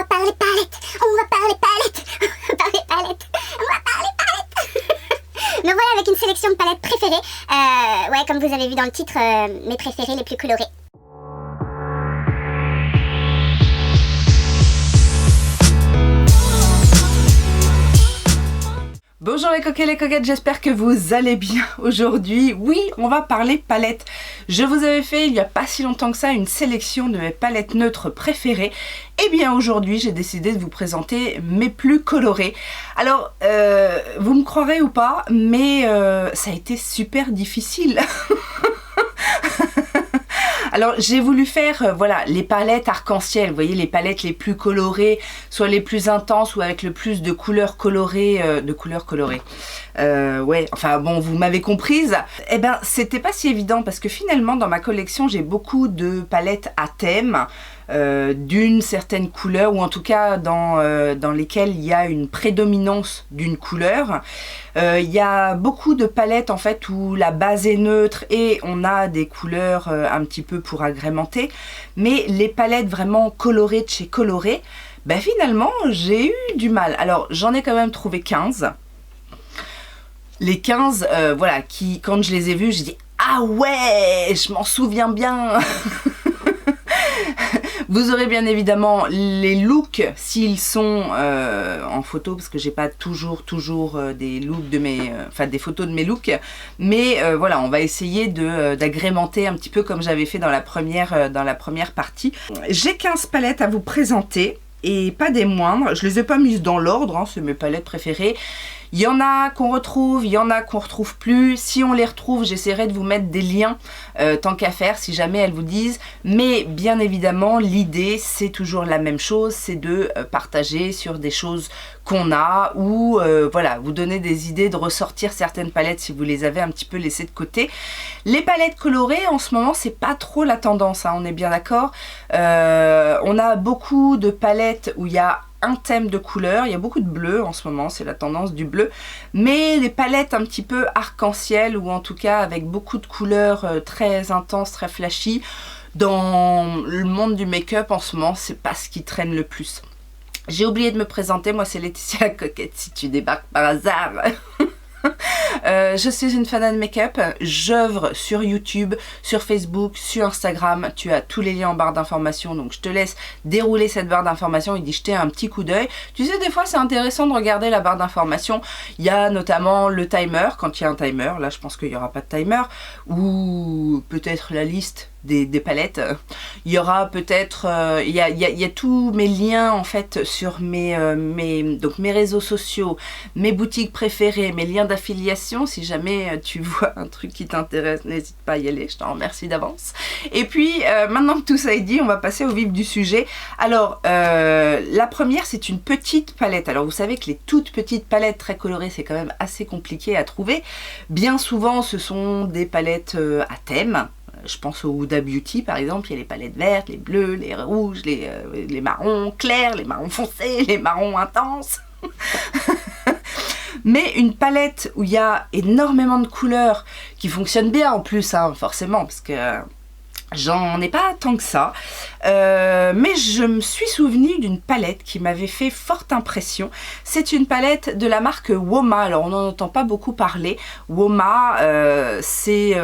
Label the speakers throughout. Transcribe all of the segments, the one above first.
Speaker 1: va parler palette, on va parler palette, on va parler palette, on va parler palette. Me voilà avec une sélection de palettes préférées. Ouais, comme vous avez vu dans le titre, mes préférées les plus colorées.
Speaker 2: Bonjour les coquets, les coquettes, j'espère que vous allez bien aujourd'hui. Oui, on va parler palettes. Je vous avais fait il n'y a pas si longtemps que ça une sélection de mes palettes neutres préférées. Et bien aujourd'hui, j'ai décidé de vous présenter mes plus colorées. Alors, vous me croirez ou pas, mais ça a été super difficile. Alors j'ai voulu faire voilà, les palettes arc-en-ciel, vous voyez les palettes les plus colorées, soit les plus intenses ou avec le plus de couleurs colorées, ouais, enfin bon, vous m'avez comprise. Eh ben c'était pas si évident parce que finalement dans ma collection j'ai beaucoup de palettes à thème, d'une certaine couleur, ou en tout cas dans lesquelles il y a une prédominance d'une couleur. Il y a beaucoup de palettes en fait où la base est neutre et on a des couleurs un petit peu pour agrémenter, mais les palettes vraiment colorées de chez Coloré, ben finalement j'ai eu du mal. Alors j'en ai quand même trouvé 15. Les 15, voilà, qui quand je les ai vus, j'ai dit ah ouais, je m'en souviens bien. Vous aurez bien évidemment les looks s'ils sont en photo, parce que j'ai pas toujours des looks de mes, enfin des photos de mes looks, mais voilà, on va essayer d'agrémenter un petit peu comme j'avais fait dans la première partie. J'ai 15 palettes à vous présenter et pas des moindres. Je les ai pas mises dans l'ordre, hein, c'est mes palettes préférées. Il y en a qu'on retrouve, il y en a qu'on retrouve plus. Si on les retrouve, j'essaierai de vous mettre des liens tant qu'à faire si jamais elles vous disent. Mais bien évidemment, l'idée c'est toujours la même chose, c'est de partager sur des choses qu'on a ou voilà, vous donner des idées de ressortir certaines palettes si vous les avez un petit peu laissées de côté. Les palettes colorées en ce moment c'est pas trop la tendance, hein, on est bien d'accord. On a beaucoup de palettes où il y a un thème de couleur, il y a beaucoup de bleu en ce moment, c'est la tendance du bleu, mais les palettes un petit peu arc-en-ciel ou en tout cas avec beaucoup de couleurs très intenses, très flashy, dans le monde du make-up en ce moment, c'est pas ce qui traîne le plus. J'ai oublié de me présenter, moi c'est Laetitia la coquette si tu débarques par hasard. Je suis une fan de make-up, j'œuvre sur YouTube, sur Facebook, sur Instagram, tu as tous les liens en barre d'informations, donc je te laisse dérouler cette barre d'informations et d'y jeter un petit coup d'œil. Tu sais, des fois c'est intéressant de regarder la barre d'informations, il y a notamment le timer, quand il y a un timer, là je pense qu'il n'y aura pas de timer, ou peut-être la liste des palettes. Il y aura peut-être, il y a tous mes liens en fait sur mes réseaux sociaux, mes boutiques préférées, mes liens d'affiliation. Si jamais tu vois un truc qui t'intéresse, n'hésite pas à y aller, je t'en remercie d'avance. Et puis maintenant que tout ça est dit, on va passer au vif du sujet. Alors la première c'est une petite palette. Alors vous savez que les toutes petites palettes très colorées c'est quand même assez compliqué à trouver. Bien souvent ce sont des palettes à thème. Je pense au Huda Beauty par exemple, il y a les palettes vertes, les bleus, les rouges, les marrons clairs, les marrons foncés, les marrons intenses. Mais une palette où il y a énormément de couleurs qui fonctionnent bien en plus, hein, forcément, parce que j'en ai pas tant que ça, mais je me suis souvenue d'une palette qui m'avait fait forte impression. C'est une palette de la marque Woma. Alors on n'en entend pas beaucoup parler. Woma, c'est...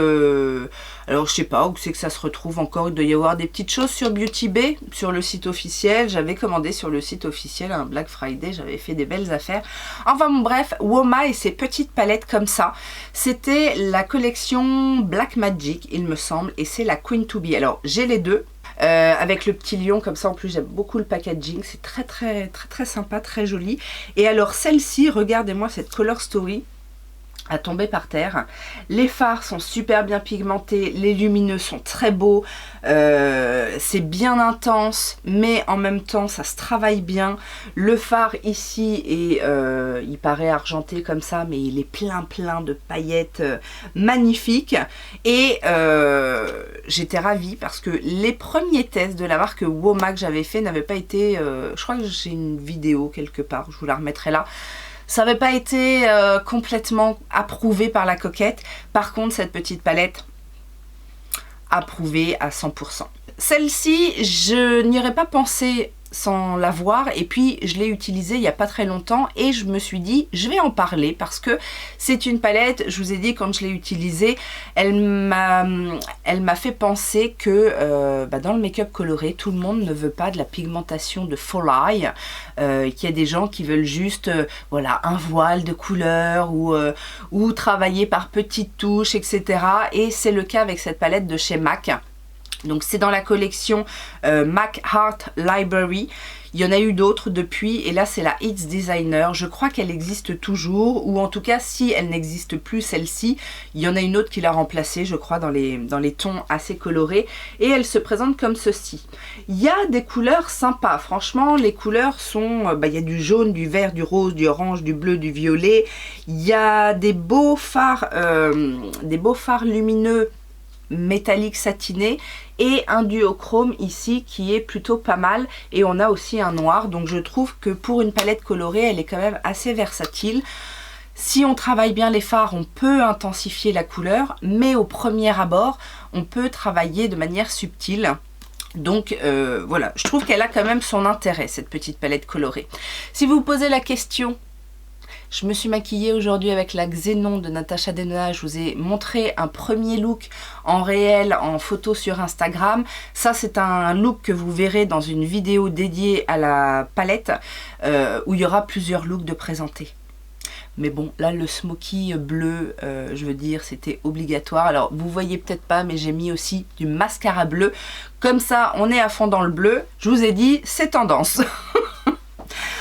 Speaker 2: alors je sais pas où c'est que ça se retrouve encore, il doit y avoir des petites choses sur Beauty Bay, sur le site officiel. J'avais commandé sur le site officiel un Black Friday, j'avais fait des belles affaires. Enfin bon bref, Woma et ses petites palettes comme ça, c'était la collection Black Magic il me semble, et c'est la Queen to Be. Alors j'ai les deux. Avec le petit lion comme ça, en plus j'aime beaucoup le packaging, c'est très sympa, très joli. Et alors celle-ci, regardez-moi cette color story à tomber par terre. Les fards sont super bien pigmentés, les lumineux sont très beaux, c'est bien intense mais en même temps ça se travaille bien. Le fard ici est, il paraît argenté comme ça mais il est plein de paillettes magnifiques et j'étais ravie parce que les premiers tests de la marque Woma que j'avais fait n'avaient pas été, je crois que j'ai une vidéo quelque part, je vous la remettrai là. Ça n'avait pas été complètement approuvé par la coquette. Par contre, cette petite palette, approuvée à 100%. Celle-ci, je n'y aurais pas pensé sans l'avoir, et puis je l'ai utilisée il n'y a pas très longtemps et je me suis dit je vais en parler parce que c'est une palette, je vous ai dit quand je l'ai utilisée, elle m'a fait penser que dans le make-up coloré, tout le monde ne veut pas de la pigmentation de Fall Eye, qu'il y a des gens qui veulent juste voilà, un voile de couleur ou travailler par petites touches, etc. Et c'est le cas avec cette palette de chez MAC. Donc c'est dans la collection MAC Art Library. Il y en a eu d'autres depuis et là c'est la It's Designer. Je crois qu'elle existe toujours, ou en tout cas si elle n'existe plus celle-ci, il y en a une autre qui l'a remplacée je crois dans les tons assez colorés et elle se présente comme ceci. Il y a des couleurs sympas, franchement les couleurs sont, il y a du jaune, du vert, du rose, du orange, du bleu, du violet. Il y a des beaux fards lumineux métallique satiné et un duochrome ici qui est plutôt pas mal, et on a aussi un noir, donc je trouve que pour une palette colorée elle est quand même assez versatile. Si on travaille bien les fards, on peut intensifier la couleur, mais au premier abord on peut travailler de manière subtile. Donc voilà, je trouve qu'elle a quand même son intérêt cette petite palette colorée. Si vous vous posez la question, je me suis maquillée aujourd'hui avec la Xénon de Natasha Denona. Je vous ai montré un premier look en réel, en photo sur Instagram. Ça, c'est un look que vous verrez dans une vidéo dédiée à la palette où il y aura plusieurs looks de présentés. Mais bon, là, le smoky bleu, je veux dire, c'était obligatoire. Alors, vous voyez peut-être pas, mais j'ai mis aussi du mascara bleu. Comme ça, on est à fond dans le bleu. Je vous ai dit, c'est tendance.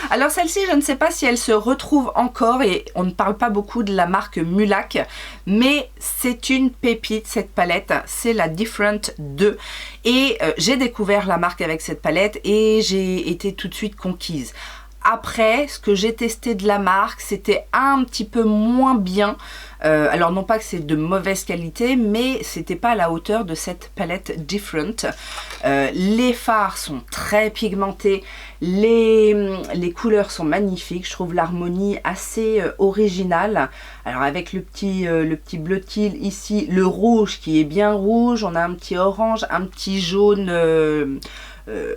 Speaker 2: Alors celle-ci, je ne sais pas si elle se retrouve encore, et on ne parle pas beaucoup de la marque Mulac, mais c'est une pépite cette palette, c'est la Different 2. Et j'ai découvert la marque avec cette palette et j'ai été tout de suite conquise. Après, ce que j'ai testé de la marque, c'était un petit peu moins bien. Alors non pas que c'est de mauvaise qualité, mais c'était pas à la hauteur de cette palette Different. Les fards sont très pigmentés, les couleurs sont magnifiques. Je trouve l'harmonie assez originale. Alors avec le petit bleu teal ici, le rouge qui est bien rouge, on a un petit orange, un petit jaune.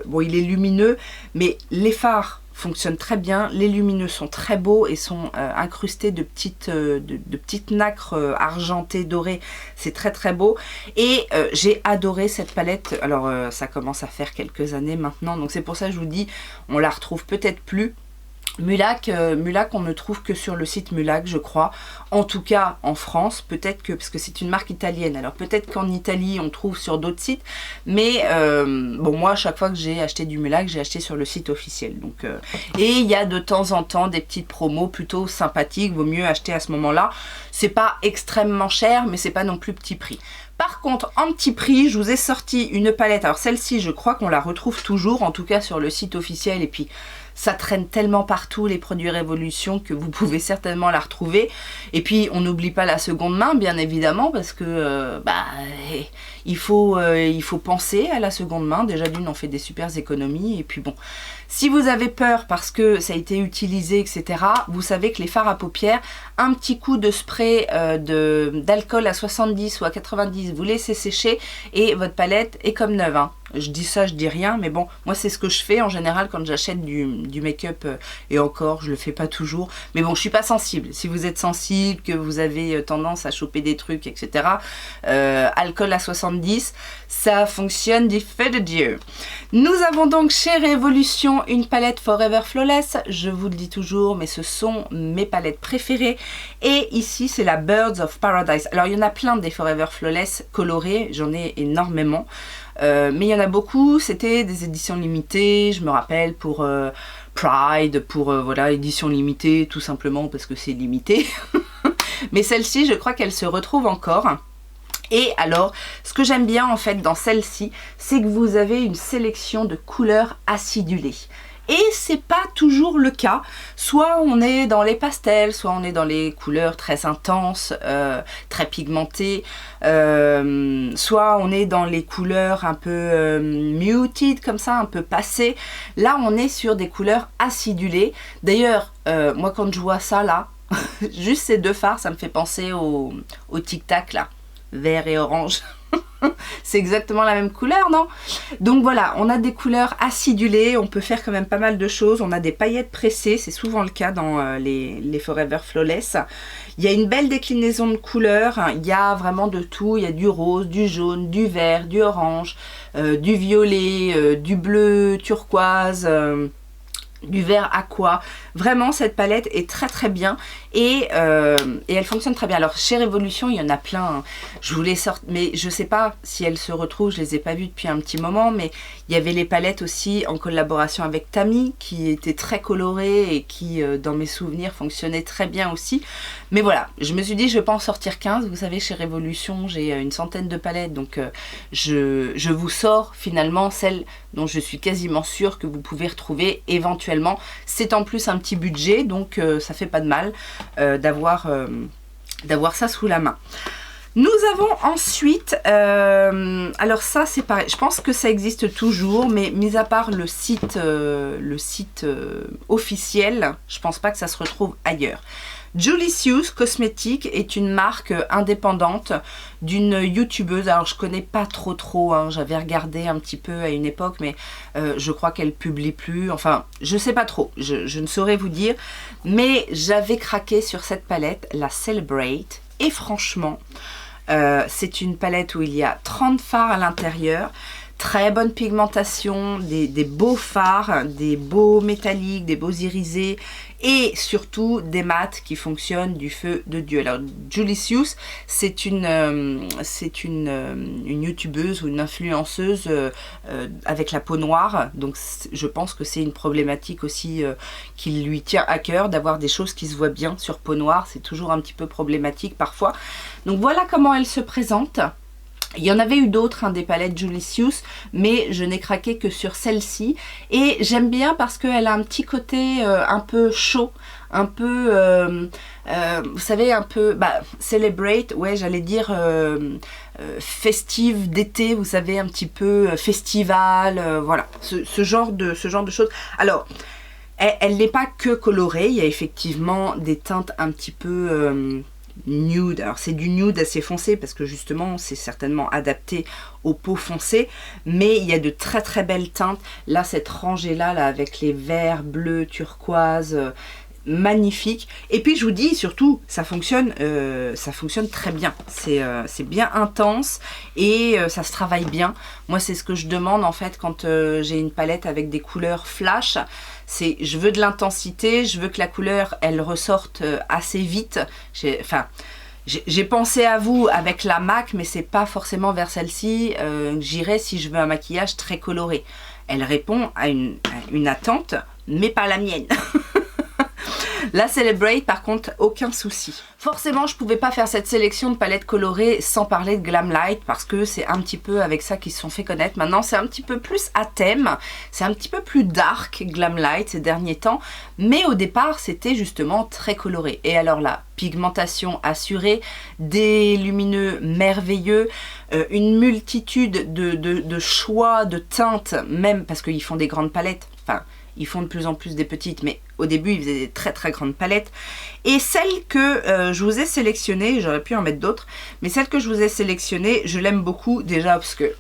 Speaker 2: Bon, il est lumineux, mais les fards fonctionne très bien, les lumineux sont très beaux et sont incrustés de petites nacres argentées, dorées, c'est très très beau. Et j'ai adoré cette palette. Alors ça commence à faire quelques années maintenant, donc c'est pour ça que je vous dis, on la retrouve peut-être plus. Mulac, on ne trouve que sur le site Mulac, je crois. En tout cas, en France, peut-être que, parce que c'est une marque italienne, alors peut-être qu'en Italie, on trouve sur d'autres sites. Mais bon, moi, à chaque fois que j'ai acheté du Mulac, j'ai acheté sur le site officiel. Donc, et il y a de temps en temps des petites promos plutôt sympathiques. Vaut mieux acheter à ce moment-là. C'est pas extrêmement cher, mais c'est pas non plus petit prix. Par contre, en petit prix, je vous ai sorti une palette. Alors celle-ci, je crois qu'on la retrouve toujours, en tout cas sur le site officiel. Et puis, ça traîne tellement partout, les produits Révolution, que vous pouvez certainement la retrouver. Et puis, on n'oublie pas la seconde main, bien évidemment, parce que il faut penser à la seconde main. Déjà d'une, on fait des super économies. Et puis bon, si vous avez peur parce que ça a été utilisé, etc., vous savez que les fards à paupières, un petit coup de spray d'alcool à 70 ou à 90, vous laissez sécher et votre palette est comme neuve, hein. Je dis ça, je dis rien, mais bon, moi c'est ce que je fais en général quand j'achète du make-up, et encore, je le fais pas toujours. Mais bon, je suis pas sensible. Si vous êtes sensible, que vous avez tendance à choper des trucs, etc., alcool à 70, ça fonctionne du feu de Dieu. Nous avons donc chez Révolution une palette Forever Flawless. Je vous le dis toujours, mais ce sont mes palettes préférées. Et ici, c'est la Birds of Paradise. Alors, il y en a plein des Forever Flawless colorés, j'en ai énormément. Mais il y en a beaucoup, c'était des éditions limitées, je me rappelle, pour Pride, pour voilà, édition limitée, tout simplement parce que c'est limité. Mais celle-ci, je crois qu'elle se retrouve encore. Et alors, ce que j'aime bien en fait dans celle-ci, c'est que vous avez une sélection de couleurs acidulées. Et c'est pas toujours le cas. Soit on est dans les pastels, soit on est dans les couleurs très intenses, très pigmentées, soit on est dans les couleurs un peu muted, comme ça, un peu passées. Là, on est sur des couleurs acidulées. D'ailleurs, moi quand je vois ça là, juste ces deux fards, ça me fait penser au tic-tac là, vert et orange. C'est exactement la même couleur, non? Donc voilà, on a des couleurs acidulées, on peut faire quand même pas mal de choses. On a des paillettes pressées, c'est souvent le cas dans les Forever Flawless. Il y a une belle déclinaison de couleurs, il y a vraiment de tout. Il y a du rose, du jaune, du vert, du orange, du violet, du bleu turquoise, du vert aqua. Vraiment cette palette est très très bien et elle fonctionne très bien. Alors chez Révolution il y en a plein, hein. Je vous les sorte, mais je sais pas si elles se retrouvent, je les ai pas vues depuis un petit moment, mais il y avait les palettes aussi en collaboration avec Tami qui étaient très colorées et qui dans mes souvenirs fonctionnaient très bien aussi. Mais voilà, je me suis dit je vais pas en sortir 15, vous savez chez Révolution j'ai une centaine de palettes, donc je vous sors finalement celles dont je suis quasiment sûre que vous pouvez retrouver éventuellement. C'est en plus un petit budget, donc ça fait pas de mal d'avoir ça sous la main. Nous avons ensuite, alors ça c'est pareil, je pense que ça existe toujours, mais mis à part le site officiel, je pense pas que ça se retrouve ailleurs. Julicious Cosmetics est une marque indépendante d'une youtubeuse. Alors je connais pas trop, hein. J'avais regardé un petit peu à une époque, mais je crois qu'elle publie plus. Enfin, je sais pas trop, je ne saurais vous dire. Mais j'avais craqué sur cette palette, la Celebrate. Et franchement, c'est une palette où il y a 30 fards à l'intérieur. Très bonne pigmentation, des beaux fards, des beaux métalliques, des beaux irisés et surtout des mats qui fonctionnent du feu de Dieu. Alors Julicious, c'est une youtubeuse ou une influenceuse avec la peau noire, donc je pense que c'est une problématique aussi qui lui tient à cœur d'avoir des choses qui se voient bien sur peau noire. C'est toujours un petit peu problématique parfois. Donc voilà comment elle se présente. Il y en avait eu d'autres, hein, des palettes Julicious, mais je n'ai craqué que sur celle-ci. Et j'aime bien parce qu'elle a un petit côté un peu chaud, un peu, vous savez, un peu, Celebrate, ouais, j'allais dire festive d'été, vous savez, un petit peu festival, voilà, ce genre de choses. Alors, elle n'est pas que colorée, il y a effectivement des teintes un petit peu nude. Alors c'est du nude assez foncé parce que justement c'est certainement adapté aux peaux foncées, mais il y a de très très belles teintes. Là cette rangée là avec les verts, bleus, turquoise, magnifique. Et puis je vous dis surtout ça fonctionne très bien. C'est bien intense et ça se travaille bien. Moi c'est ce que je demande en fait quand j'ai une palette avec des couleurs flash. C'est je veux de l'intensité, je veux que la couleur elle ressorte assez vite. J'ai pensé à vous avec la MAC, mais c'est pas forcément vers celle-ci que j'irai si je veux un maquillage très coloré. Elle répond à une attente, mais pas la mienne. La Celebrate par contre aucun souci. Forcément je pouvais pas faire cette sélection de palettes colorées sans parler de Glamlite parce que c'est un petit peu avec ça qu'ils se sont fait connaître. Maintenant c'est un petit peu plus à thème, c'est un petit peu plus dark Glamlite ces derniers temps, mais au départ c'était justement très coloré. Et alors là, pigmentation assurée, des lumineux merveilleux, une multitude de choix de teintes, même parce qu'ils font des grandes palettes, enfin ils font de plus en plus des petites, mais au début ils faisaient des très très grandes palettes. Et celle que je vous ai sélectionnée, j'aurais pu en mettre d'autres, mais celle que je vous ai sélectionnée, je l'aime beaucoup déjà parce que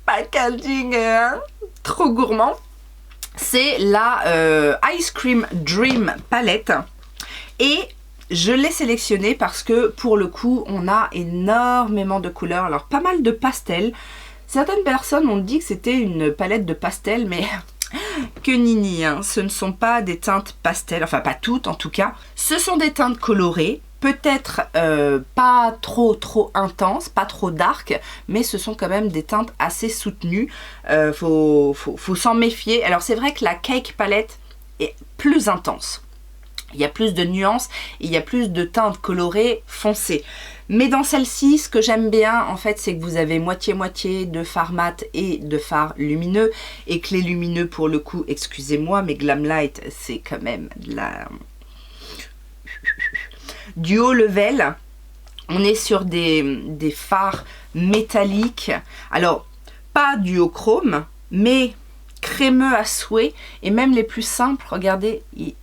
Speaker 2: packaging trop gourmand. C'est la Ice Cream Dream palette et je l'ai sélectionnée parce que pour le coup on a énormément de couleurs, alors pas mal de pastels. Certaines personnes ont dit que c'était une palette de pastels, mais que nini, hein. Ce ne sont pas des teintes pastel, enfin pas toutes en tout cas. Ce sont des teintes colorées, peut-être pas trop intenses, pas trop dark, mais ce sont quand même des teintes assez soutenues. Faut s'en méfier. Alors c'est vrai que la Cake palette est plus intense. Il y a plus de nuances, il y a plus de teintes colorées foncées. Mais dans celle-ci, ce que j'aime bien, en fait, c'est que vous avez moitié-moitié de fard mat et de fard lumineux. Et que les lumineux, pour le coup, excusez-moi, mais Glamlite, c'est quand même de la... du haut level. On est sur des fards métalliques. Alors, pas du haut chrome, mais crémeux à souhait. Et même les plus simples, regardez, ils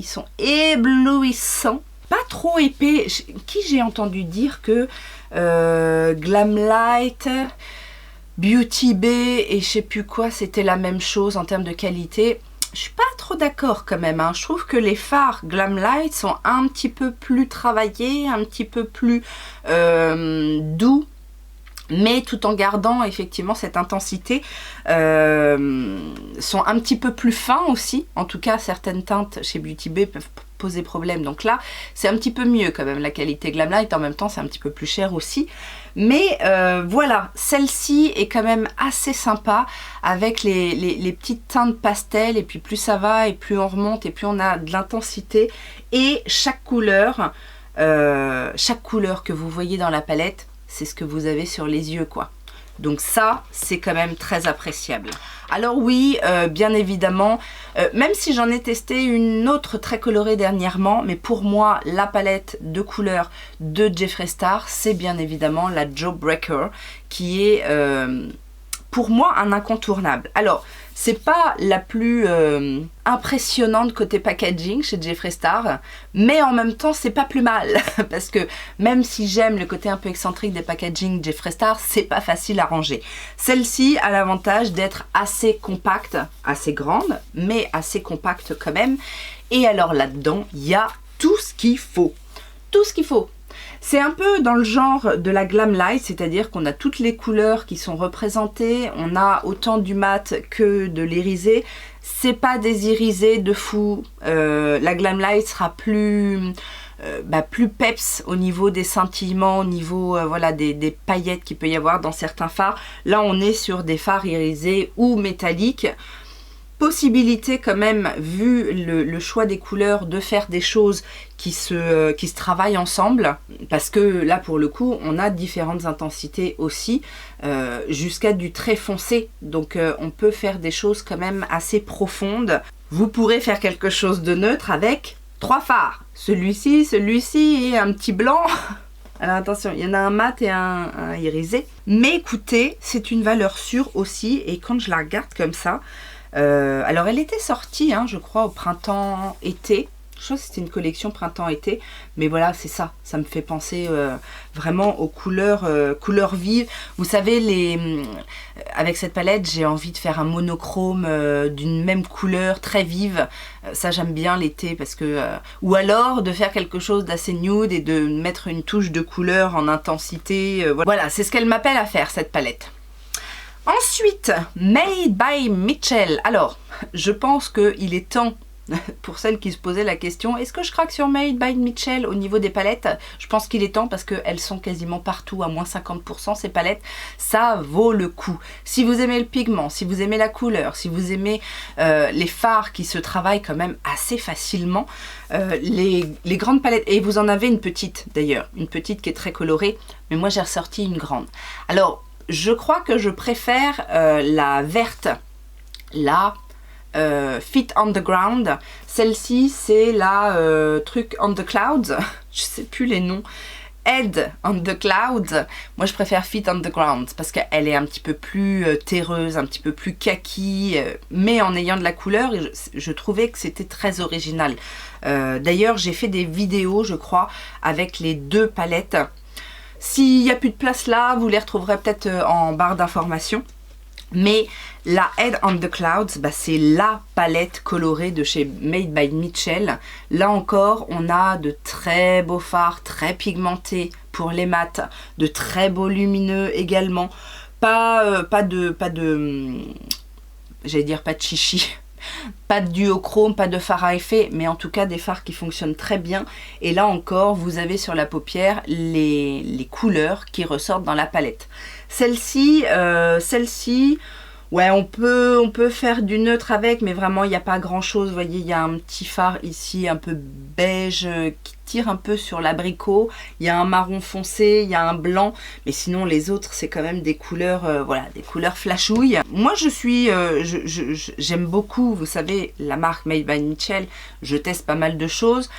Speaker 2: sont éblouissants. pas trop épais. Qui j'ai entendu dire que Glamlite, Beauty Bay et je sais plus quoi, c'était la même chose en termes de qualité. Je suis pas trop d'accord quand même, hein. Je trouve que les fards Glamlite sont un petit peu plus travaillés, un petit peu plus doux, mais tout en gardant effectivement cette intensité, sont un petit peu plus fins aussi. En tout cas, certaines teintes chez Beauty Bay peuvent poser problème. Donc là, c'est un petit peu mieux quand même la qualité Glamlite. En même temps, c'est un petit peu plus cher aussi. Mais voilà, celle-ci est quand même assez sympa avec les petites teintes pastel. Et puis plus ça va et plus on remonte et plus on a de l'intensité. Et chaque couleur que vous voyez dans la palette, c'est ce que vous avez sur les yeux, quoi. Donc ça, c'est quand même très appréciable. Alors oui, bien évidemment, même si j'en ai testé une autre très colorée dernièrement, mais pour moi, la palette de couleurs de Jeffree Star, c'est bien évidemment la Jawbreaker, qui est pour moi un incontournable. Alors, c'est pas la plus impressionnante côté packaging chez Jeffree Star, mais en même temps c'est pas plus mal parce que même si j'aime le côté un peu excentrique des packaging Jeffree Star, c'est pas facile à ranger. Celle-ci a l'avantage d'être assez compacte, assez grande, mais assez compacte quand même. Et alors là-dedans, il y a tout ce qu'il faut. Tout ce qu'il faut. C'est un peu dans le genre de la Glamlite, c'est-à-dire qu'on a toutes les couleurs qui sont représentées, on a autant du mat que de l'irisé. C'est pas des irisés de fou, la Glamlite sera plus peps au niveau des scintillements, au niveau voilà, des paillettes qu'il peut y avoir dans certains fards. Là on est sur des fards irisés ou métalliques. Possibilité quand même, vu le choix des couleurs, de faire des choses qui se travaillent ensemble, parce que là pour le coup on a différentes intensités aussi, jusqu'à du très foncé, donc on peut faire des choses quand même assez profondes. Vous pourrez faire quelque chose de neutre avec 3 fards, celui-ci et un petit blanc. Alors attention, il y en a un mat et un irisé, mais écoutez, c'est une valeur sûre aussi, et quand je la regarde comme ça, alors elle était sortie, hein, je crois, au printemps-été. Je crois que c'était une collection printemps-été. Mais voilà, c'est ça. Ça me fait penser vraiment aux couleurs vives. Vous savez, avec cette palette, j'ai envie de faire un monochrome d'une même couleur très vive. Ça, j'aime bien l'été parce que... ou alors de faire quelque chose d'assez nude et de mettre une touche de couleur en intensité. Voilà, c'est ce qu'elle m'appelle à faire, cette palette. Ensuite, Made by Mitchell. Alors, je pense qu'il est temps, pour celles qui se posaient la question, est-ce que je craque sur Made by Mitchell au niveau des palettes? Je pense qu'il est temps parce qu'elles sont quasiment partout à moins 50% ces palettes. Ça vaut le coup. Si vous aimez le pigment, si vous aimez la couleur, si vous aimez les fards qui se travaillent quand même assez facilement, les grandes palettes, et vous en avez une petite d'ailleurs, une petite qui est très colorée, mais moi j'ai ressorti une grande. Alors, je crois que je préfère la verte, la Fit on the Ground. Celle-ci, c'est la truc on the Clouds. Je sais plus les noms. Head on the Clouds. Moi, je préfère Fit on the Ground parce qu'elle est un petit peu plus terreuse, un petit peu plus kaki, mais en ayant de la couleur. Et je trouvais que c'était très original. D'ailleurs, j'ai fait des vidéos, je crois, avec les deux palettes. S'il n'y a plus de place là, vous les retrouverez peut-être en barre d'informations. Mais la Head on the Clouds, bah, c'est la palette colorée de chez Made by Mitchell. Là encore, on a de très beaux fards, très pigmentés pour les mats, de très beaux lumineux également. Pas de j'allais dire pas de chichi. Pas de duochrome, pas de fard à effet, mais en tout cas des fards qui fonctionnent très bien. Et là encore, vous avez sur la paupière les couleurs qui ressortent dans la palette. Celle-ci, ouais, on peut faire du neutre avec, mais vraiment, il n'y a pas grand-chose. Vous voyez, il y a un petit fard ici, un peu beige, qui tire un peu sur l'abricot. Il y a un marron foncé, il y a un blanc. Mais sinon, les autres, c'est quand même des couleurs, voilà, des couleurs flashouilles. Moi, j'aime beaucoup, vous savez, la marque Made by Mitchell. Je teste pas mal de choses.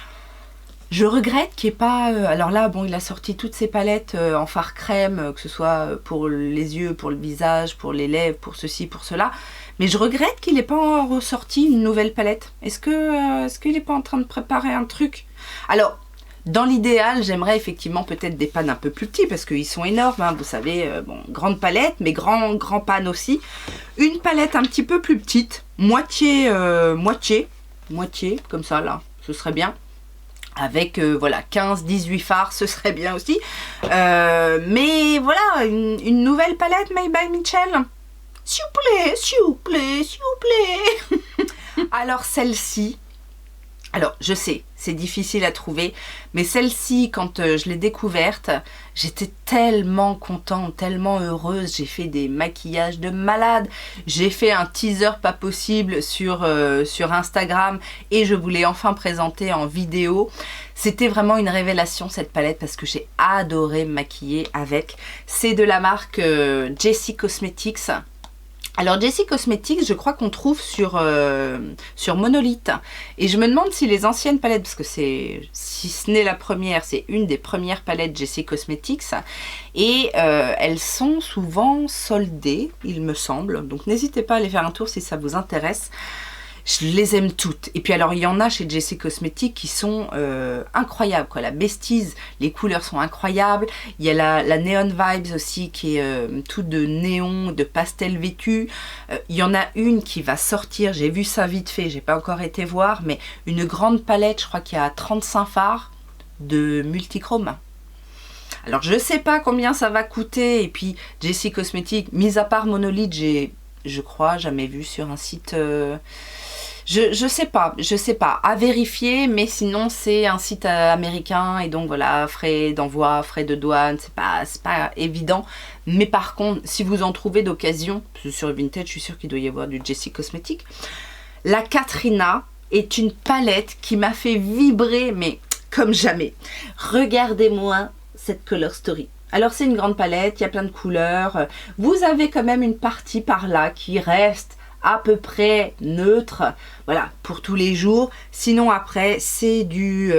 Speaker 2: Je regrette qu'il n'y ait pas... alors là, bon, il a sorti toutes ses palettes en fard crème, que ce soit pour les yeux, pour le visage, pour les lèvres, pour ceci, pour cela. Mais je regrette qu'il n'ait pas ressorti une nouvelle palette. Est-ce qu'il n'est pas en train de préparer un truc? Alors, Dans l'idéal, j'aimerais effectivement peut-être des pannes un peu plus petits parce qu'ils sont énormes, hein, vous savez, bon, grande palette, mais grand panne aussi. Une palette un petit peu plus petite, moitié, comme ça là, ce serait bien. Avec voilà 15-18 fards, ce serait bien aussi. Mais voilà, une nouvelle palette Made by Mitchell. S'il vous plaît, s'il vous plaît, s'il vous plaît. Alors celle-ci, alors je sais, c'est difficile à trouver, mais celle-ci, quand je l'ai découverte, j'étais tellement contente, tellement heureuse. J'ai fait des maquillages de malade, j'ai fait un teaser pas possible sur Instagram et je vous l'ai enfin présenté en vidéo. C'était vraiment une révélation cette palette parce que j'ai adoré me maquiller avec. C'est de la marque Jessie Cosmetics. Alors Jessie Cosmetics, je crois qu'on trouve sur Monolith. Et je me demande si les anciennes palettes, parce que si ce n'est la première, c'est une des premières palettes Jessie Cosmetics. Et elles sont souvent soldées, il me semble. Donc n'hésitez pas à aller faire un tour si ça vous intéresse. Je les aime toutes. Et puis alors il y en a chez Jessie Cosmetics qui sont incroyables, quoi. La Besties, les couleurs sont incroyables. Il y a la Neon Vibes aussi qui est toute de néon, de pastel vêtu. Il y en a une qui va sortir, j'ai vu ça vite fait, j'ai pas encore été voir, mais une grande palette, je crois qu'il y a 35 fards de multichrome. Alors je sais pas combien ça va coûter. Et puis Jessie Cosmetics, mis à part Monolith, j'ai, je crois, jamais vu sur un site... Je sais pas, à vérifier, mais sinon c'est un site américain et donc voilà, frais d'envoi, frais de douane, c'est pas évident. Mais par contre, si vous en trouvez d'occasion, sur Vinted, je suis sûre qu'il doit y avoir du Jessie Cosmetics. La Katrina est une palette qui m'a fait vibrer, mais comme jamais. Regardez-moi cette Color Story. Alors c'est une grande palette, il y a plein de couleurs. Vous avez quand même une partie par là qui reste à peu près neutre, voilà, pour tous les jours. Sinon après c'est du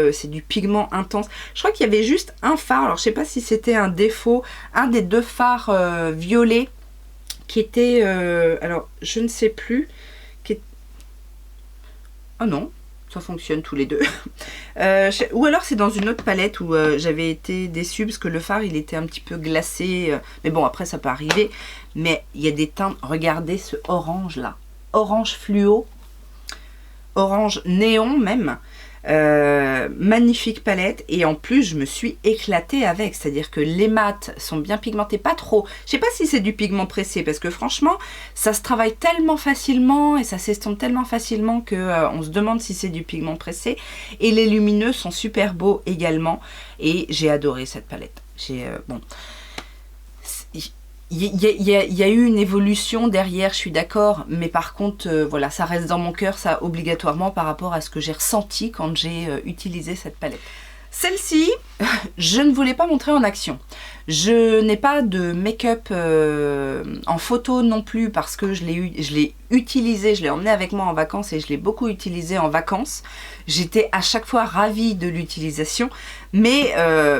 Speaker 2: pigment intense. Je crois qu'il y avait juste un fard, alors je sais pas si c'était un défaut, un des deux fards violets qui était, alors je ne sais plus, ah non, ça fonctionne tous les deux. Ou alors c'est dans une autre palette où j'avais été déçue parce que le fard il était un petit peu glacé, mais bon après ça peut arriver. Mais il y a des teintes, regardez ce orange là, orange fluo, orange néon même, magnifique palette. Et en plus je me suis éclatée avec, c'est à dire que les mats sont bien pigmentés, pas trop, je sais pas si c'est du pigment pressé parce que franchement ça se travaille tellement facilement et ça s'estompe tellement facilement que on se demande si c'est du pigment pressé. Et les lumineux sont super beaux également et j'ai adoré cette palette. Bon, il y a eu une évolution derrière, je suis d'accord, mais par contre, voilà, ça reste dans mon cœur, ça, obligatoirement, par rapport à ce que j'ai ressenti quand j'ai utilisé cette palette. Celle-ci, je ne voulais pas montrer en action. Je n'ai pas de make-up en photo non plus parce que je l'ai utilisé, je l'ai emmené avec moi en vacances et je l'ai beaucoup utilisé en vacances. J'étais à chaque fois ravie de l'utilisation, mais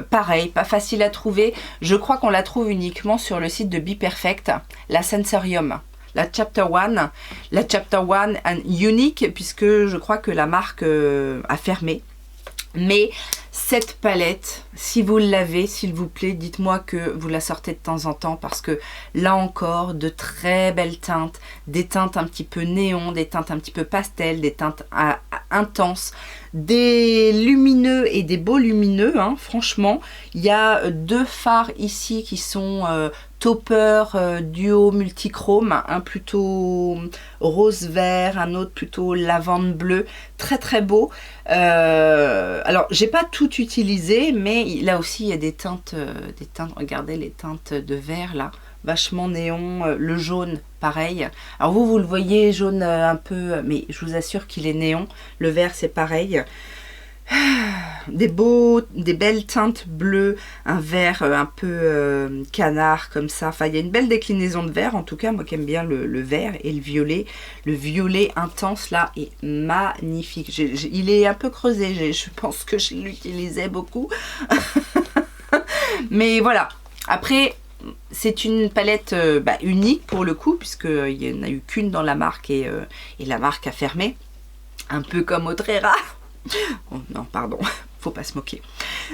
Speaker 2: pareil, pas facile à trouver. Je crois qu'on la trouve uniquement sur le site de Be Perfect, la Sensorium. La Chapter 1, la Chapter 1 and Unique, puisque je crois que la marque a fermé. Mais cette palette, si vous l'avez, s'il vous plaît, dites-moi que vous la sortez de temps en temps parce que là encore, de très belles teintes, des teintes un petit peu néon, des teintes un petit peu pastel, des teintes intenses, des lumineux et des beaux lumineux, hein, franchement. Il y a deux fards ici qui sont topper duo multichrome, un plutôt rose vert, un autre plutôt lavande bleu, très très beau. Alors j'ai pas tout utilisé, mais là aussi il y a des teintes, regardez les teintes de vert là, vachement néon, le jaune pareil. Alors vous le voyez jaune un peu, mais je vous assure qu'il est néon. Le vert c'est pareil. Des belles teintes bleues, un vert un peu canard comme ça. Enfin, il y a une belle déclinaison de vert. En tout cas, moi qui aime bien le vert et le violet. Le violet intense là est magnifique. Il est un peu creusé. Je pense que je l'utilisais beaucoup. Mais voilà. Après, c'est une palette unique pour le coup, puisqu'il n'y en a eu qu'une dans la marque et la marque a fermé. Un peu comme Audrera. Oh, non, pardon. faut pas se moquer.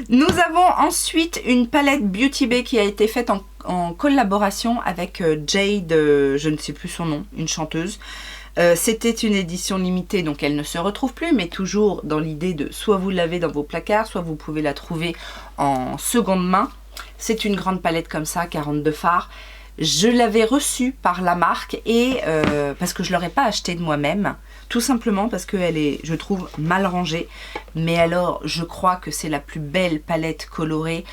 Speaker 2: Nous avons ensuite une palette Beauty Bay qui a été faite en collaboration avec Jade, je ne sais plus son nom, une chanteuse. C'était une édition limitée, donc elle ne se retrouve plus, mais toujours dans l'idée de soit vous l'avez dans vos placards, soit vous pouvez la trouver en seconde main. C'est une grande palette comme ça, 42 fards. Je l'avais reçue par la marque et parce que je ne l'aurais pas achetée de moi-même, tout simplement parce qu'elle est, je trouve, mal rangée. Mais alors, je crois que c'est la plus belle palette colorée,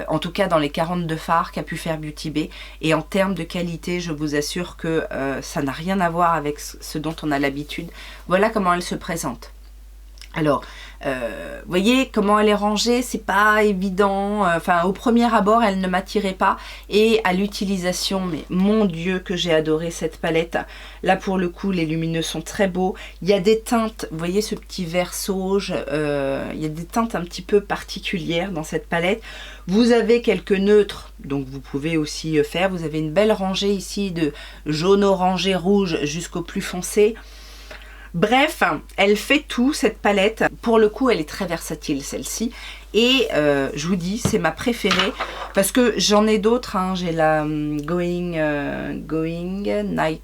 Speaker 2: en tout cas dans les 42 fards qu'a pu faire Beauty Bay. Et en termes de qualité, je vous assure que ça n'a rien à voir avec ce dont on a l'habitude. Voilà comment elle se présente. Alors, voyez comment elle est rangée, c'est pas évident, enfin au premier abord elle ne m'attirait pas et à l'utilisation, mais mon Dieu que j'ai adoré cette palette. Là pour le coup les lumineux sont très beaux, il y a des teintes, vous voyez ce petit vert sauge, il y a des teintes un petit peu particulières dans cette palette. Vous avez quelques neutres, donc vous pouvez aussi faire, vous avez une belle rangée ici de jaune, orangé, rouge jusqu'au plus foncé. Bref, elle fait tout cette palette. Pour le coup, elle est très versatile celle-ci. Et je vous dis, c'est ma préférée parce que j'en ai d'autres. Hein. J'ai la Going Night.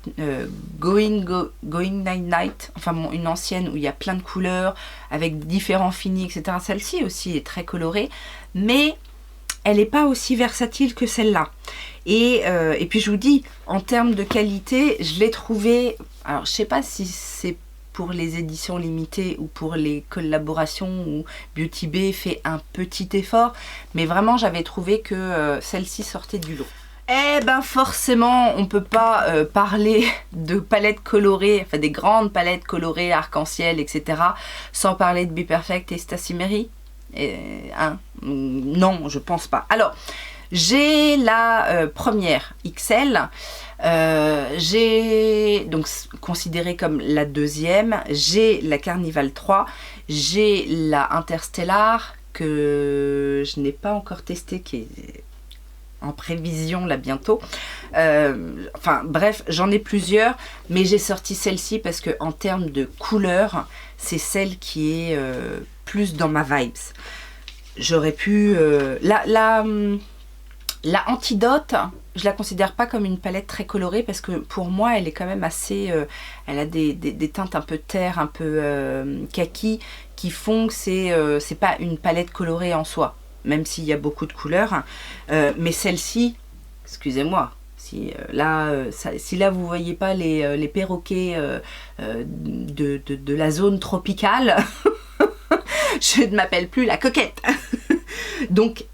Speaker 2: Enfin bon, une ancienne où il y a plein de couleurs avec différents finis, etc. Celle-ci aussi est très colorée. Mais elle n'est pas aussi versatile que celle-là. Et puis je vous dis, en termes de qualité, je l'ai trouvée... Alors, je ne sais pas si c'est pour les éditions limitées ou pour les collaborations où Beauty Bay fait un petit effort, mais vraiment j'avais trouvé que celle-ci sortait du lot. Eh ben forcément on peut pas parler de palettes colorées, enfin des grandes palettes colorées, arc-en-ciel, etc. sans parler de Be Perfect et Stacy Mary. Hein? Non, je pense pas. Alors, j'ai la première XL, j'ai donc considérée comme la deuxième, j'ai la Carnival 3, j'ai la Interstellar que je n'ai pas encore testée, qui est en prévision là bientôt. Enfin bref, j'en ai plusieurs, mais j'ai sorti celle-ci parce que en termes de couleur, c'est celle qui est plus dans ma vibes. J'aurais pu... La Antidote, je la considère pas comme une palette très colorée parce que pour moi elle est quand même assez... elle a des teintes un peu terre, un peu kaki qui font que c'est pas une palette colorée en soi, même s'il y a beaucoup de couleurs. Mais celle-ci, excusez-moi, si là vous voyez pas les perroquets de la zone tropicale, je ne m'appelle plus la coquette. Donc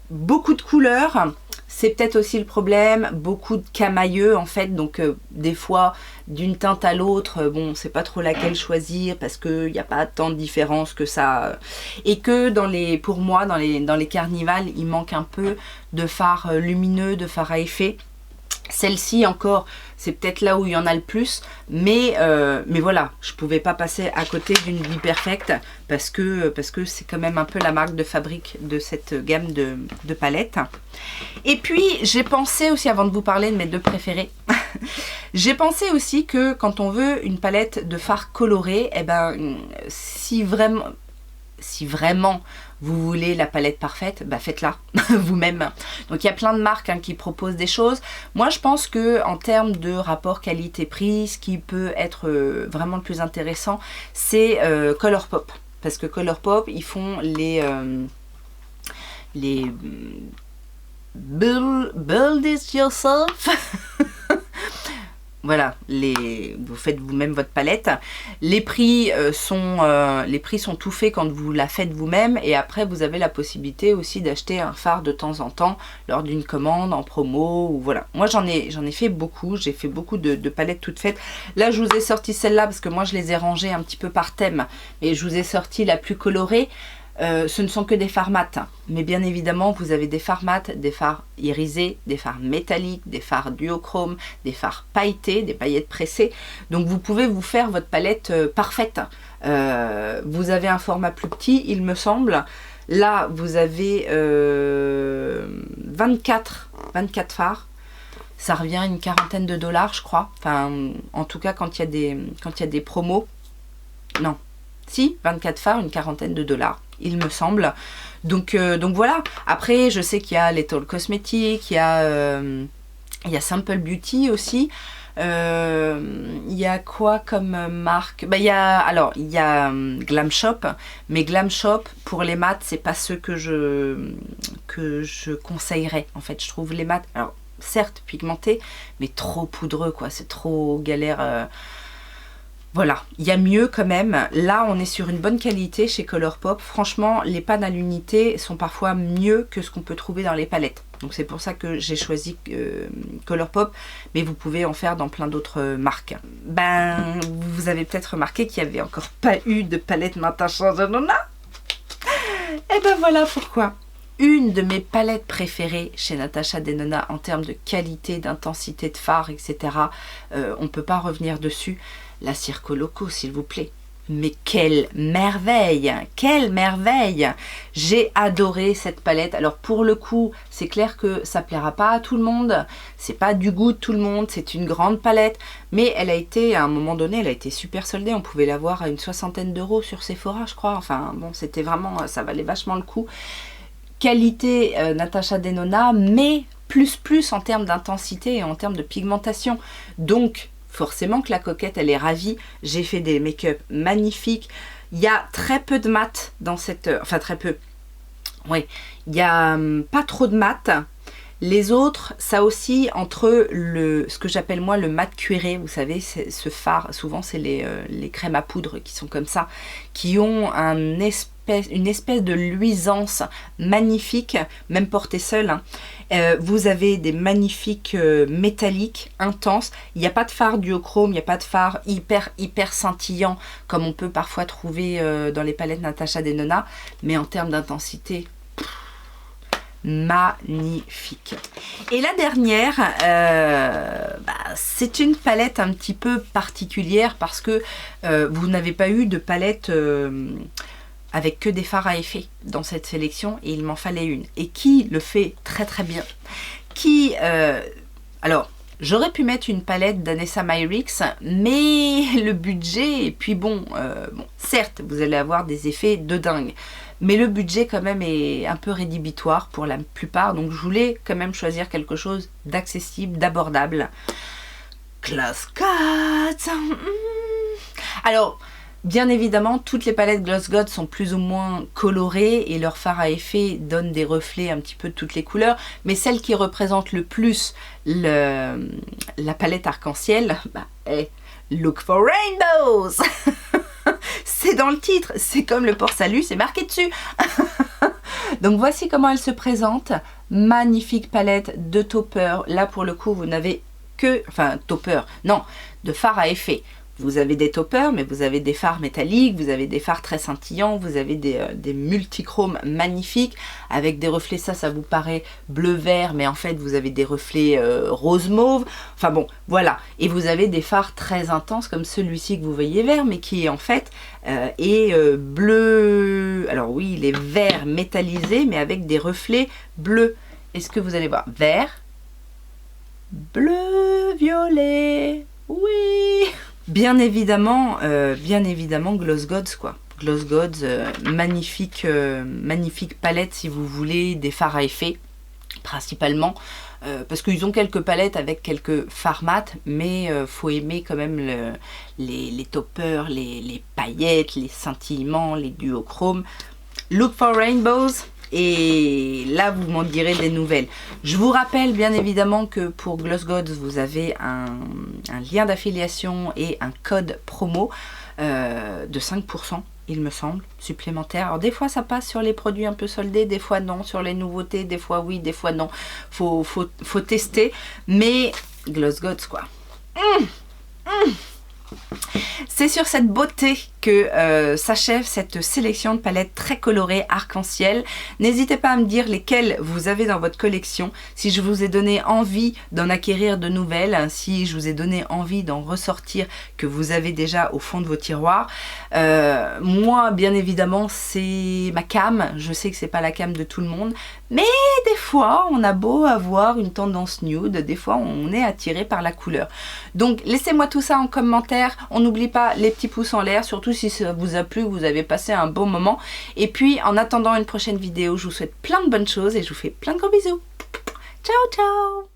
Speaker 2: beaucoup de couleurs, c'est peut-être aussi le problème, beaucoup de camailleux en fait, donc des fois d'une teinte à l'autre, bon c'est pas trop laquelle choisir parce qu'il n'y a pas tant de différence que ça, et que pour moi dans les carnivals il manque un peu de fards lumineux, de fards à effet. Celle-ci encore, c'est peut-être là où il y en a le plus, mais voilà, je pouvais pas passer à côté d'une Be Perfect parce que c'est quand même un peu la marque de fabrique de cette gamme de palettes. Et puis j'ai pensé aussi, avant de vous parler de mes deux préférés, j'ai pensé aussi que quand on veut une palette de fards colorés, eh ben si vraiment vous voulez la palette parfaite, bah faites-la vous-même. Donc il y a plein de marques hein, qui proposent des choses. Moi je pense que en termes de rapport qualité-prix, ce qui peut être vraiment le plus intéressant, c'est Colourpop. Parce que Colourpop, ils font les Build It Yourself. Voilà, vous faites vous-même votre palette. Les prix sont tout faits quand vous la faites vous-même, et après vous avez la possibilité aussi d'acheter un fard de temps en temps lors d'une commande en promo ou voilà. Moi j'en ai fait beaucoup, j'ai fait beaucoup de palettes toutes faites. Là je vous ai sorti celle-là parce que moi je les ai rangées un petit peu par thème, et je vous ai sorti la plus colorée. Ce ne sont que des fards mat, mais bien évidemment vous avez des fards mat, des fards irisés, des fards métalliques, des fards duochrome, des fards pailletés, des paillettes pressées. Donc vous pouvez vous faire votre palette parfaite. Vous avez un format plus petit il me semble. Là vous avez 24 fards. Ça revient à une quarantaine $, je crois. Enfin, en tout cas quand il y a des promos. Non. Si, 24 fards, une quarantaine de $, il me semble. Donc voilà. Après, je sais qu'il y a Little Cosmetics, il y a Simple Beauty aussi. Il y a quoi comme marque? Il y a Glam Shop, mais Glam Shop pour les mats, c'est pas ceux que je conseillerais. En fait, je trouve les mats, alors certes pigmentés, mais trop poudreux, quoi. C'est trop galère. Voilà, il y a mieux quand même. Là, on est sur une bonne qualité chez Colourpop. Franchement, les pannes à l'unité sont parfois mieux que ce qu'on peut trouver dans les palettes. Donc c'est pour ça que j'ai choisi Colourpop, mais vous pouvez en faire dans plein d'autres marques. Vous avez peut-être remarqué qu'il n'y avait encore pas eu de palette Natasha Denona. Et ben voilà pourquoi. Une de mes palettes préférées chez Natasha Denona en termes de qualité, d'intensité de fard, etc. On ne peut pas revenir dessus. La Circo Loco, s'il vous plaît. Mais quelle merveille! Quelle merveille! J'ai adoré cette palette. Alors pour le coup, c'est clair que ça plaira pas à tout le monde. C'est pas du goût de tout le monde. C'est une grande palette. Mais elle a été, à un moment donné, elle a été super soldée. On pouvait l'avoir à une 60aine d'euros sur Sephora, je crois. Enfin bon, c'était vraiment, ça valait vachement le coup. Qualité Natasha Denona, mais plus en termes d'intensité et en termes de pigmentation. Donc forcément que la coquette, elle est ravie. J'ai fait des make-up magnifiques. Il y a très peu de mat dans cette... Enfin, très peu. Oui, il n'y a pas trop de mat. Les autres, ça aussi, entre ce que j'appelle moi le mat cuiré, vous savez, ce fard, souvent c'est les crèmes à poudre qui sont comme ça, qui ont une espèce de luisance magnifique, même portée seule, hein. Vous avez des magnifiques métalliques, intenses. Il n'y a pas de fard duochrome, il n'y a pas de fard hyper scintillant, comme on peut parfois trouver dans les palettes Natasha Denona, mais en termes d'intensité, magnifique. Et la dernière, c'est une palette un petit peu particulière parce que vous n'avez pas eu de palette avec que des fards à effet dans cette sélection et il m'en fallait une. Et qui le fait très bien. Alors, j'aurais pu mettre une palette d'Anessa Myrix, mais le budget, et puis bon, certes, vous allez avoir des effets de dingue. Mais le budget quand même est un peu rédhibitoire pour la plupart. Donc je voulais quand même choisir quelque chose d'accessible, d'abordable. Gloss God. Alors, bien évidemment, toutes les palettes Gloss God sont plus ou moins colorées et leur fard à effet donne des reflets un petit peu de toutes les couleurs. Mais celle qui représente le plus la palette arc-en-ciel est Look for Rainbows. C'est dans le titre, c'est comme le port-salut, c'est marqué dessus. Donc voici comment elle se présente. Magnifique palette de topper. Là pour le coup vous n'avez que, enfin topper, non, de fard à effet. Vous avez des toppers, mais vous avez des fards métalliques, vous avez des fards très scintillants, vous avez des multichromes magnifiques avec des reflets, ça vous paraît bleu-vert, mais en fait vous avez des reflets rose-mauve. Enfin bon, voilà. Et vous avez des fards très intenses comme celui-ci que vous voyez vert, mais qui en fait est bleu. Alors oui, il est vert métallisé, mais avec des reflets bleus. Est-ce que vous allez voir? Vert, bleu, violet, oui. Bien évidemment Gloss Gods quoi. Gloss Gods, magnifique palette si vous voulez, des fards à effet principalement, parce qu'ils ont quelques palettes avec quelques fards mat, mais faut aimer quand même les toppers, les paillettes, les scintillements, les duochromes. Look for Rainbows. Et là, vous m'en direz des nouvelles. Je vous rappelle bien évidemment que pour Gloss Gods, vous avez un lien d'affiliation et un code promo de 5%, il me semble, supplémentaire. Alors des fois, ça passe sur les produits un peu soldés, des fois non, sur les nouveautés, des fois oui, des fois non. Faut tester, mais Gloss Gods, quoi. C'est sur cette beauté que s'achève cette sélection de palettes très colorées arc-en-ciel. N'hésitez pas à me dire lesquelles vous avez dans votre collection, si je vous ai donné envie d'en acquérir de nouvelles, si je vous ai donné envie d'en ressortir que vous avez déjà au fond de vos tiroirs. Moi, bien évidemment, c'est ma cam. Je sais que c'est pas la cam de tout le monde, mais des fois, on a beau avoir une tendance nude, des fois, on est attiré par la couleur. Donc, laissez-moi tout ça en commentaire. On n'oublie pas les petits pouces en l'air, surtout surtout si ça vous a plu, que vous avez passé un bon moment. Et puis en attendant une prochaine vidéo, je vous souhaite plein de bonnes choses et je vous fais plein de gros bisous. Ciao ciao.